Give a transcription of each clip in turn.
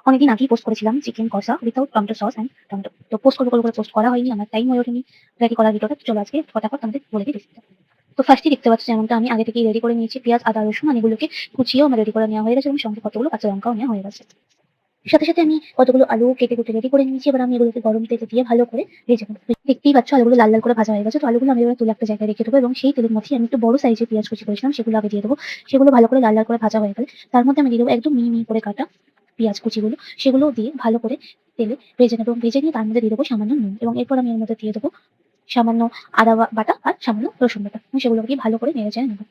অনেকদিন আগেই পোস্ট করেছিলাম চিকেন কষা without tomato sauce and tomato. তো পোস্ট করবো করবো করে পোস্ট করা হয়নি, আমার টাইম হয়ে ওঠেনি রেডি করার ভিডিওটা। তো চলো আজকে ফটাফট তোমাদের বলে দিই রেসিপিটা। তো ফার্স্টেই দেখতে পাচ্ছ যেমনটা আমি আগে থেকেই রেডি করে নিয়েছি পেঁয়াজ, আদা, রসুন আর এগুলোকে কুচিয়েও আমার রেডি করে নেওয়া হয়ে গেছে এবং সঙ্গে কতগুলো কাঁচা লঙ্কাও নেওয়া হয়ে গেছে। সাথে সাথে আমি কতগুলো আলু কেটে কুটে রেডি করে নিয়েছি। এবার আমি এগুলোকে গরম তেলে দিয়ে ভালো করে ভেজে নেবো। দেখতেই পাচ্ছ আলুগুলো লাল লাল করে ভাজা হয়ে গেছে। তো আলুগুলো আমি এবার তুলে একটা জায়গায় রেখে দেবো এবং সেই তেলের মধ্যে আমি একটু বড় সাইজের পেঁয়াজ কুচি করেছিলাম সেগুলো আগে দিয়ে দেবো। সেগুলো ভালো করে লাল লাল করে ভাজা হয়ে গেলে তার মধ্যে আমি দিয়ে দেবো একদম মিহি মিহি করে কাটা পেঁয়াজ কুচিগুলো। সেগুলো দিয়ে ভালো করে তেলে ভেজে নেবো এবং ভেজে নিয়ে তার মধ্যে দিয়ে দেবো সামান্য নুন এবং এরপর আমি এর মধ্যে দিয়ে দেবো সামান্য আদা বাটা আর সামান্য রসুন বাটা এবং সেগুলোকে দিয়ে ভালো করে নেড়ে চেড়ে নেবো।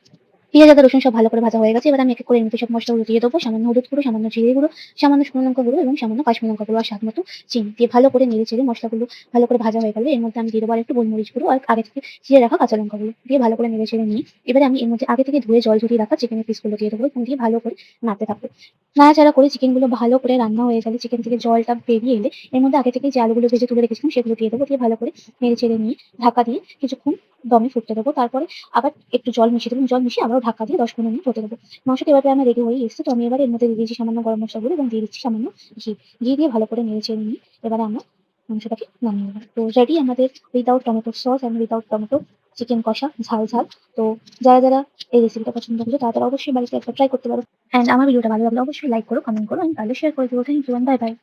পেঁয়াজ, আদা, রসুন সব ভালো করে ভাজা হয়ে গেছে। এবার আমি এক এক করে এর মধ্যে সব মসলাগুলো দিয়ে দেবো। সামান্য হলুদ গুঁড়ো, সামান্য জিরে গুঁড়ো, সামান্য শুকনো লঙ্কা গুঁড়ো এবং সামান্য কাশ্মীরি লঙ্কা গুঁড়ো আর স্বাদ মতো চিনি দিয়ে ভালো করে নেড়ে চেড়ে মসলাগুলো ভালো করে ভাজা হয়ে গেলে এর মধ্যে আমি দিয়ে দেবো আরেকটু গোলমরিচ গুঁড়ো আর আগে থেকে চিড়ে রাখা কাঁচা লঙ্কাগুলো দিয়ে ভালো করে নেড়ে চেড়ে নিয়ে এবারে আমি এর মধ্যে আগে থেকে ধুয়ে জল ঝরিয়ে রাখা চিকেনের পিসগুলো দিয়ে দেবো এবং দিয়ে ভালো করে নাড়তে থাকবো। নাড়াচাড়া করে চিকেনগুলো ভালো করে রান্না হয়ে গেলে চিকেন থেকে জলটা বেরিয়ে এলে এর মধ্যে আগে থেকে যে আলুগুলো ভেজে তুলে রেখেছিলাম সেগুলো দিয়ে দেবো। দিয়ে ভালো করে নেড়ে চেড়ে নিয়ে ঢাকা দিয়ে কিছুক্ষণ দমে ফুটতে দেবো। তারপরে আবার একটু জল মিশিয়ে দেবো, জল মিশিয়ে আবারও ঢাকা দিয়ে 10-15 মিনিট হতে দেবো। মাংসটা এভাবে আমার রেডি হয়ে এসেছে। তো আমি এবার এর মধ্যে দিয়ে দিয়েছি সামান্য গরম মশলা গুঁড়ো এবং দিয়ে দিচ্ছি সামান্য ঘি। ঘি দিয়ে ভালো করে নেড়ে চেড়ে নিয়ে এবারে আমরা মাংসটাকে নামিয়ে নেবো। তো রেডি আমাদের without tomato sauce and without tomato chicken কষা ঝাল ঝাল। তো যারা যারা এই রেসিপিটা পছন্দ করছো তারা তারা অবশ্যই বাড়িতে একটা ট্রাই করতে পারো। অ্যান্ড আমার ভিডিওটা ভালো লাগলে অবশ্যই লাইক করো, কমেন্ট করো, অ্যান্ড তাহলে শেয়ার করে দিও। Thank you, bye by.